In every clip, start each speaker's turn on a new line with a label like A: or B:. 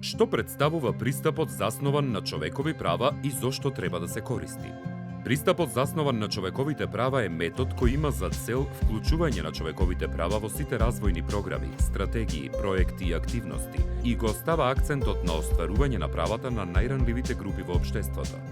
A: Што представува пристапот заснован на човекови права и зошто треба да се користи? Пристапот заснован на човековите права е метод кој има за цел вклучување на човековите права во сите развојни програми, стратегии, проекти и активности и го става акцентот на остварување на правата на најранливите групи во општеството.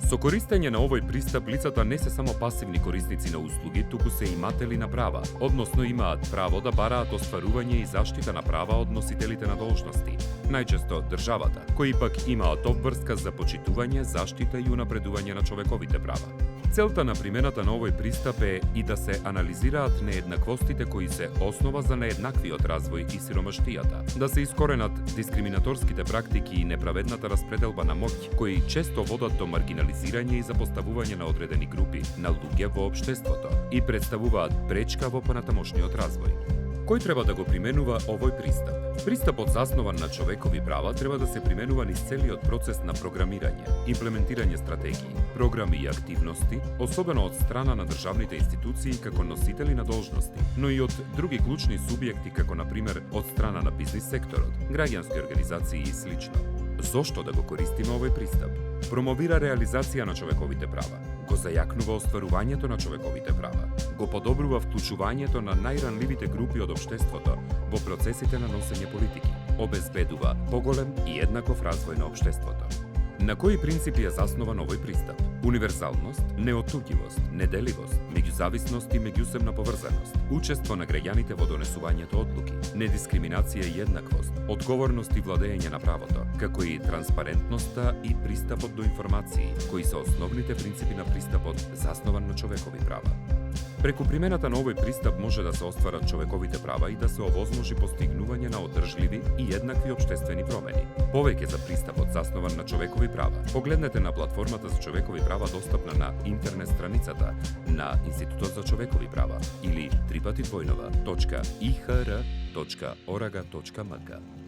A: Со користење на овој пристап, лицата не се само пасивни корисници на услуги, туку се иматели на права, односно имаат право да бараат остварување и заштита на права од носителите на должности, најчесто државата, кои пак имаат обврска за почитување, заштита и унапредување на човековите права. Целта на примената на овој пристап е и да се анализираат нееднаквостите кои се основа за нееднаквиот развој и сиромаштијата, да се искоренат дискриминаторските практики и неправедната распределба на моќ, кои често водат до маргинализирање и запоставување на одредени групи на луѓе во општеството и представуваат пречка во понатамошниот развој. Кој треба да го применува овој пристап? Пристапот заснован на човекови права треба да се применува низ целиот процес на програмирање, имплементирање стратегии, програми и активности, особено од страна на државните институции како носители на должности, но и од други клучни субјекти како на пример од страна на бизнис секторот, граѓански организации и слично. Зошто да го користиме овој пристап? Промовира реализација на човековите права, го зајакнува остварувањето на човековите права, го подобрува вклучувањето на најранливите групи од општеството во процесите на носење политики, обезбедува поголем и еднаков развој на општеството. На кои принципи е заснован овој пристап? Универзалност, неотуѓивост, неделивост, меѓузависност и меѓусебна поврзаност, учество на граѓаните во донесувањето одлуки, недискриминација и еднаквост, одговорност и владење на правото, како и транспарентноста и пристапот до информации, кои се основните принципи на пристапот заснован на човекови права. Преку примената на овој пристап може да се остварат човековите права и да се овозможи постигнување на одржливи и еднакви општествени промени. Повеќе за пристапот заснован на човекови права погледнете на платформата за човекови права достапна на интернет страницата на Институтот за човекови права или www.ihr.org.mk.